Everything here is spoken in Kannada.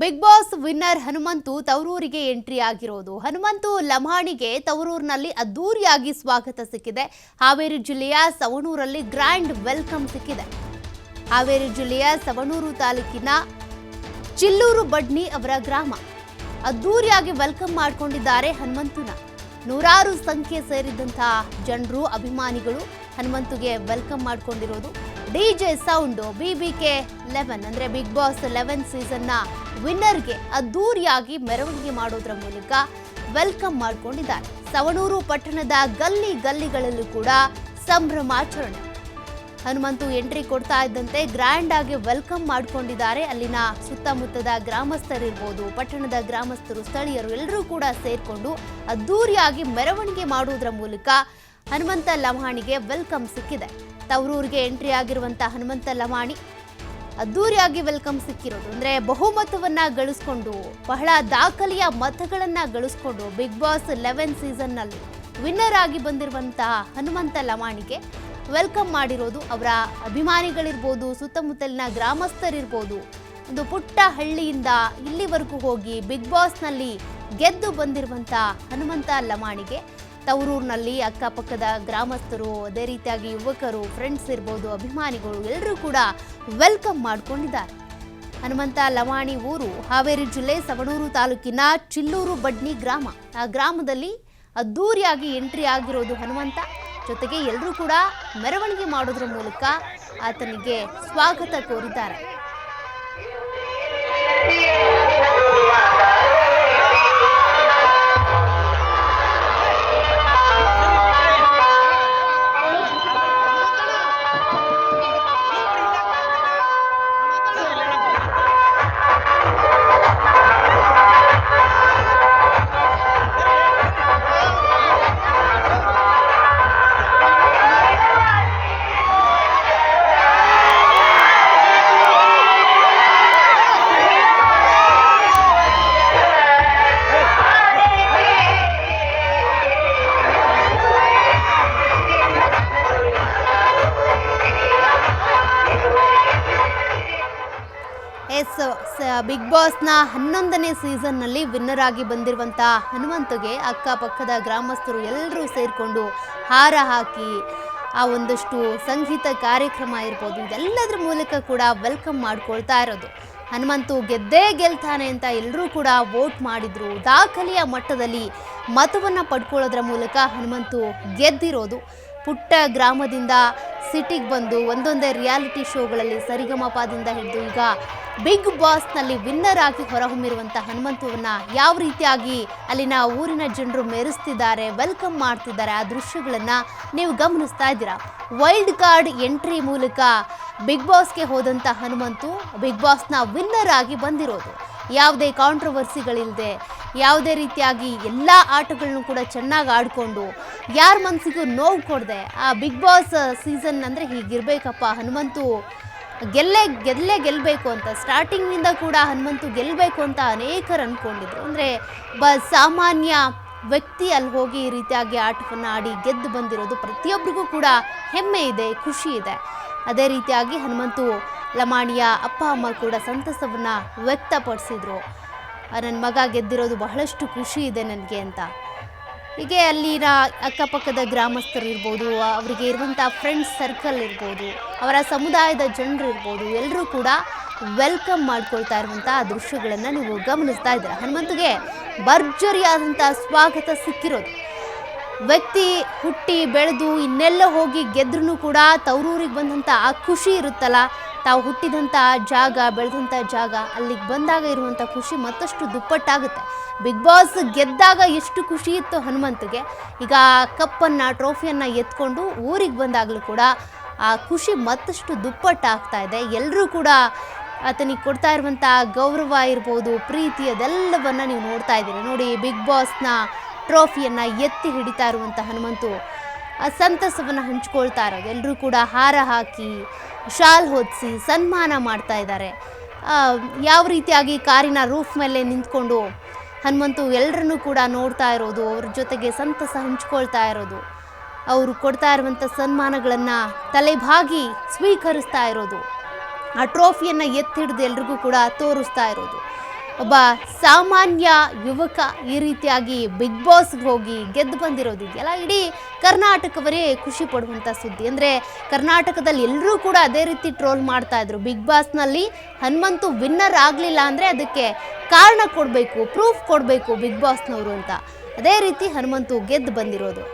ಬಿಗ್ ಬಾಸ್ ವಿನ್ನರ್ ಹನುಮಂತು ತವರೂರಿಗೆ ಎಂಟ್ರಿ ಆಗಿರೋದು. ಹನುಮಂತು ಲಮಾಣಿಗೆ ತವರೂರಿನಲ್ಲಿ ಅದ್ದೂರಿಯಾಗಿ ಸ್ವಾಗತ ಸಿಕ್ಕಿದೆ. ಹಾವೇರಿ ಜಿಲ್ಲೆಯ ಸವಣೂರಲ್ಲಿ ಗ್ರ್ಯಾಂಡ್ ವೆಲ್ಕಮ್ ಸಿಕ್ಕಿದೆ. ಹಾವೇರಿ ಜಿಲ್ಲೆಯ ಸವಣೂರು ತಾಲೂಕಿನ ಚಿಲ್ಲೂರು ಬಡ್ನಿ ಅವರ ಗ್ರಾಮ. ಅದ್ದೂರಿಯಾಗಿ ವೆಲ್ಕಮ್ ಮಾಡಿಕೊಂಡಿದ್ದಾರೆ ಹನುಮಂತುನ. ನೂರಾರು ಸಂಖ್ಯೆ ಸೇರಿದಂತಹ ಜನರು, ಅಭಿಮಾನಿಗಳು ಹನುಮಂತುಗೆ ವೆಲ್ಕಮ್ ಮಾಡಿಕೊಂಡಿರೋದು. ಡಿಜೆ ಸೌಂಡ್ BBK 11 ಅಂದ್ರೆ ಬಿಗ್ ಬಾಸ್ 11 ಸೀಸನ್ನ ವಿನ್ನರ್ಗೆ ಅದ್ದೂರಿಯಾಗಿ ಮೆರವಣಿಗೆ ಮಾಡೋದ್ರ ಮೂಲಕ ವೆಲ್ಕಮ್ ಮಾಡಿಕೊಂಡಿದ್ದಾರೆ. ಸವಣೂರು ಪಟ್ಟಣದ ಗಲ್ಲಿಗಳಲ್ಲೂ ಕೂಡ ಸಂಭ್ರಮಾಚರಣೆ. ಹನುಮಂತು ಎಂಟ್ರಿ ಕೊಡ್ತಾ ಇದ್ದಂತೆ ಗ್ರ್ಯಾಂಡ್ ಆಗಿ ವೆಲ್ಕಮ್ ಮಾಡಿಕೊಂಡಿದ್ದಾರೆ. ಅಲ್ಲಿನ ಸುತ್ತಮುತ್ತದ ಗ್ರಾಮಸ್ಥರಿರ್ಬೋದು, ಪಟ್ಟಣದ ಗ್ರಾಮಸ್ಥರು, ಸ್ಥಳೀಯರು ಎಲ್ಲರೂ ಕೂಡ ಸೇರ್ಕೊಂಡು ಅದ್ದೂರಿಯಾಗಿ ಮೆರವಣಿಗೆ ಮಾಡುವುದರ ಮೂಲಕ ಹನುಮಂತ ಲಮಾಣಿಗೆ ವೆಲ್ಕಮ್ ಸಿಕ್ಕಿದೆ. ತವರೂರಿಗೆ ಎಂಟ್ರಿ ಆಗಿರುವಂತ ಹನುಮಂತ ಲಮಾಣಿ ಅದ್ದೂರಿಯಾಗಿ ವೆಲ್ಕಮ್ ಸಿಕ್ಕಿರೋದು. ಅಂದ್ರೆ ಬಹುಮತವನ್ನ ಗಳಿಸ್ಕೊಂಡು, ಬಹಳ ದಾಖಲೆಯ ಮತಗಳನ್ನ ಗಳಿಸ್ಕೊಂಡು ಬಿಗ್ ಬಾಸ್ 11 ಸೀಸನ್ ನಲ್ಲಿ ವಿನ್ನರ್ ಆಗಿ ಬಂದಿರುವಂತಹ ಹನುಮಂತ ಲಮಾಣಿಗೆ ವೆಲ್ಕಮ್ ಮಾಡಿರೋದು. ಅವರ ಅಭಿಮಾನಿಗಳಿರ್ಬೋದು, ಸುತ್ತಮುತ್ತಲಿನ ಗ್ರಾಮಸ್ಥರಿರ್ಬೋದು, ಒಂದು ಪುಟ್ಟ ಹಳ್ಳಿಯಿಂದ ಇಲ್ಲಿವರೆಗೂ ಹೋಗಿ ಬಿಗ್ ಬಾಸ್ನಲ್ಲಿ ಗೆದ್ದು ಬಂದಿರುವಂಥ ಹನುಮಂತ ಲಮಾಣಿಗೆ ತವರೂರಿನಲ್ಲಿ ಅಕ್ಕಪಕ್ಕದ ಗ್ರಾಮಸ್ಥರು, ಅದೇ ರೀತಿಯಾಗಿ ಯುವಕರು, ಫ್ರೆಂಡ್ಸ್ ಇರ್ಬೋದು, ಅಭಿಮಾನಿಗಳು ಎಲ್ಲರೂ ಕೂಡ ವೆಲ್ಕಮ್ ಮಾಡಿಕೊಂಡಿದ್ದಾರೆ. ಹನುಮಂತ ಲಮಾಣಿ ಊರು ಹಾವೇರಿ ಜಿಲ್ಲೆ ಸವಣೂರು ತಾಲೂಕಿನ ಚಿಲ್ಲೂರು ಬಡ್ನಿ ಗ್ರಾಮ. ಆ ಗ್ರಾಮದಲ್ಲಿ ಅದ್ದೂರಿಯಾಗಿ ಎಂಟ್ರಿ ಆಗಿರೋದು ಹನುಮಂತ. ಜೊತೆಗೆ ಎಲ್ಲರೂ ಕೂಡ ಮೆರವಣಿಗೆ ಮಾಡೋದ್ರ ಮೂಲಕ ಆತನಿಗೆ ಸ್ವಾಗತ ಕೋರಿದ್ದಾರೆ. ಬಿಗ್ ಬಾಸ್ನ 11ನೇ ಸೀಸನ್ನಲ್ಲಿ ವಿನ್ನರ್ ಆಗಿ ಬಂದಿರುವಂಥ ಹನುಮಂತಗೆ ಅಕ್ಕಪಕ್ಕದ ಗ್ರಾಮಸ್ಥರು ಎಲ್ಲರೂ ಸೇರಿಕೊಂಡು ಹಾರ ಹಾಕಿ, ಆ ಒಂದಷ್ಟು ಸಂಗೀತ ಕಾರ್ಯಕ್ರಮ ಇರ್ಬೋದು, ಇದೆಲ್ಲದರ ಮೂಲಕ ಕೂಡ ವೆಲ್ಕಮ್ ಮಾಡ್ಕೊಳ್ತಾ ಇರೋದು. ಹನುಮಂತು ಗೆದ್ದೇ ಗೆಲ್ತಾನೆ ಅಂತ ಎಲ್ಲರೂ ಕೂಡ ವೋಟ್ ಮಾಡಿದ್ರು. ದಾಖಲೆಯ ಮಟ್ಟದಲ್ಲಿ ಮತವನ್ನು ಪಡ್ಕೊಳ್ಳೋದ್ರ ಮೂಲಕ ಹನುಮಂತು ಗೆದ್ದಿರೋದು. ಪುಟ್ಟ ಗ್ರಾಮದಿಂದ ಸಿಟಿಗೆ ಬಂದು ಒಂದೊಂದೇ ರಿಯಾಲಿಟಿ ಶೋಗಳಲ್ಲಿ ಸರಿಗಮಪದಿಂದ ಹಿಡಿದು ಈಗ ಬಿಗ್ ಬಾಸ್ನಲ್ಲಿ ವಿನ್ನರ್ ಆಗಿ ಹೊರಹೊಮ್ಮಿರುವಂಥ ಹನುಮಂತುವನ್ನ ಯಾವ ರೀತಿಯಾಗಿ ಅಲ್ಲಿನ ಊರಿನ ಜನರು ಮೆರೆಸ್ತಿದ್ದಾರೆ, ವೆಲ್ಕಮ್ ಮಾಡ್ತಿದ್ದಾರೆ, ಆ ದೃಶ್ಯಗಳನ್ನು ನೀವು ಗಮನಿಸ್ತಾ ಇದ್ದೀರಾ. ವೈಲ್ಡ್ ಕಾರ್ಡ್ ಎಂಟ್ರಿ ಮೂಲಕ ಬಿಗ್ ಬಾಸ್ಗೆ ಹೋದಂಥ ಹನುಮಂತು ಬಿಗ್ ಬಾಸ್ನ ವಿನ್ನರ್ ಆಗಿ ಬಂದಿರೋದು. ಯಾವುದೇ ಕಾಂಟ್ರವರ್ಸಿಗಳಿಲ್ಲದೆ, ಯಾವುದೇ ರೀತಿಯಾಗಿ ಎಲ್ಲ ಆಟಗಳನ್ನು ಕೂಡ ಚೆನ್ನಾಗಿ ಆಡಿಕೊಂಡು, ಯಾರ ಮನಸ್ಸಿಗೂ ನೋವು ಕೊಡದೆ, ಆ ಬಿಗ್ ಬಾಸ್ ಸೀಸನ್ ಅಂದರೆ ಹೀಗಿರಬೇಕಪ್ಪ, ಹನುಮಂತು ಗೆಲ್ಲಬೇಕು ಅಂತ ಸ್ಟಾರ್ಟಿಂಗ್ನಿಂದ ಕೂಡ ಹನುಮಂತು ಗೆಲ್ಲಬೇಕು ಅಂತ ಅನೇಕರು ಅಂದ್ಕೊಂಡಿದ್ರು. ಅಂದರೆ ಸಾಮಾನ್ಯ ವ್ಯಕ್ತಿ ಅಲ್ಲಿ ಹೋಗಿ ಈ ರೀತಿಯಾಗಿ ಆಟವನ್ನು ಆಡಿ ಗೆದ್ದು ಬಂದಿರೋದು ಪ್ರತಿಯೊಬ್ಬರಿಗೂ ಕೂಡ ಹೆಮ್ಮೆ ಇದೆ, ಖುಷಿ ಇದೆ. ಅದೇ ರೀತಿಯಾಗಿ ಹನುಮಂತು ಲಮಾಣಿಯ ಅಪ್ಪ ಅಮ್ಮ ಕೂಡ ಸಂತಸವನ್ನು ವ್ಯಕ್ತಪಡಿಸಿದ್ರು. ನನ್ನ ಮಗ ಗೆದ್ದಿರೋದು ಬಹಳಷ್ಟು ಖುಷಿ ಇದೆ ನನಗೆ ಅಂತ. ಹೀಗೆ ಅಲ್ಲಿನ ಅಕ್ಕಪಕ್ಕದ ಗ್ರಾಮಸ್ಥರು ಇರ್ಬೋದು, ಅವರಿಗೆ ಇರುವಂಥ ಫ್ರೆಂಡ್ಸ್ ಸರ್ಕಲ್ ಇರ್ಬೋದು, ಅವರ ಸಮುದಾಯದ ಜನರು ಇರ್ಬೋದು, ಎಲ್ಲರೂ ಕೂಡ ವೆಲ್ಕಮ್ ಮಾಡ್ಕೊಳ್ತಾ ಇರುವಂಥ ದೃಶ್ಯಗಳನ್ನು ನೀವು ಗಮನಿಸ್ತಾ ಇದ್ದೀರಾ. ಹನುಮಂತಗೆ ಭರ್ಜರಿಯಾದಂಥ ಸ್ವಾಗತ ಸಿಕ್ಕಿರೋದು. ವ್ಯಕ್ತಿ ಹುಟ್ಟಿ ಬೆಳೆದು ಇನ್ನೆಲ್ಲ ಹೋಗಿ ಗೆದ್ರೂ ಕೂಡ ತವರೂರಿಗೆ ಬಂದಂಥ ಆ ಖುಷಿ ಇರುತ್ತಲ್ಲ, ತಾವು ಹುಟ್ಟಿದಂಥ ಜಾಗ, ಬೆಳೆದಂಥ ಜಾಗ, ಅಲ್ಲಿಗೆ ಬಂದಾಗ ಇರುವಂಥ ಖುಷಿ ಮತ್ತಷ್ಟು ದುಪ್ಪಟ್ಟಾಗುತ್ತೆ. ಬಿಗ್ ಬಾಸ್ ಗೆದ್ದಾಗ ಎಷ್ಟು ಖುಷಿ ಇತ್ತು ಹನುಮಂತಗೆ, ಈಗ ಕಪ್ಪನ್ನು, ಟ್ರೋಫಿಯನ್ನು ಎತ್ಕೊಂಡು ಊರಿಗೆ ಬಂದಾಗಲೂ ಕೂಡ ಆ ಖುಷಿ ಮತ್ತಷ್ಟು ದುಪ್ಪಟ್ಟಾಗ್ತಾ ಇದೆ. ಎಲ್ಲರೂ ಕೂಡ ಆತನಿಗೆ ಕೊಡ್ತಾ ಇರುವಂಥ ಗೌರವ ಇರ್ಬೋದು, ಪ್ರೀತಿ, ಅದೆಲ್ಲವನ್ನು ನೀವು ನೋಡ್ತಾ ಇದ್ದೀರಿ. ನೋಡಿ, ಬಿಗ್ ಬಾಸ್ನ ಟ್ರೋಫಿಯನ್ನು ಎತ್ತಿ ಹಿಡಿತಾ ಇರುವಂಥ ಹನುಮಂತು ಆ ಸಂತಸವನ್ನು ಹಂಚ್ಕೊಳ್ತಾ ಇರೋದು. ಎಲ್ಲರೂ ಕೂಡ ಹಾರ ಹಾಕಿ, ಶಾಲ್ ಹೊದಿಸಿ ಸನ್ಮಾನ ಮಾಡ್ತಾ ಇದ್ದಾರೆ. ಯಾವ ರೀತಿಯಾಗಿ ಕಾರಿನ ರೂಫ್ ಮೇಲೆ ನಿಂತ್ಕೊಂಡು ಹನುಮಂತು ಎಲ್ಲರನ್ನೂ ಕೂಡ ನೋಡ್ತಾ ಇರೋದು, ಅವ್ರ ಜೊತೆಗೆ ಸಂತಸ ಹಂಚ್ಕೊಳ್ತಾ ಇರೋದು, ಅವರು ಕೊಡ್ತಾ ಇರುವಂಥ ಸನ್ಮಾನಗಳನ್ನು ತಲೆಬಾಗಿ ಸ್ವೀಕರಿಸ್ತಾ ಇರೋದು, ಆ ಟ್ರೋಫಿಯನ್ನು ಎತ್ತಿಡಿದು ಎಲ್ರಿಗೂ ಕೂಡ ತೋರಿಸ್ತಾ ಇರೋದು. ಒಬ್ಬ ಸಾಮಾನ್ಯ ಯುವಕ ಈ ರೀತಿಯಾಗಿ ಬಿಗ್ ಬಾಸ್ಗೆ ಹೋಗಿ ಗೆದ್ದು ಬಂದಿರೋದಿದೆಯಲ್ಲ, ಇಡೀ ಕರ್ನಾಟಕವರೇ ಖುಷಿ ಪಡುವಂಥ ಸುದ್ದಿ. ಅಂದರೆ ಕರ್ನಾಟಕದಲ್ಲಿ ಎಲ್ಲರೂ ಕೂಡ ಅದೇ ರೀತಿ ಟ್ರೋಲ್ ಮಾಡ್ತಾ ಇದ್ರು. ಬಿಗ್ ಬಾಸ್ನಲ್ಲಿ ಹನುಮಂತು ವಿನ್ನರ್ ಆಗಲಿಲ್ಲ ಅಂದರೆ ಅದಕ್ಕೆ ಕಾರಣ ಕೊಡಬೇಕು, ಪ್ರೂಫ್ ಕೊಡಬೇಕು ಬಿಗ್ ಬಾಸ್ನವರು ಅಂತ. ಅದೇ ರೀತಿ ಹನುಮಂತು ಗೆದ್ದು ಬಂದಿರೋದು.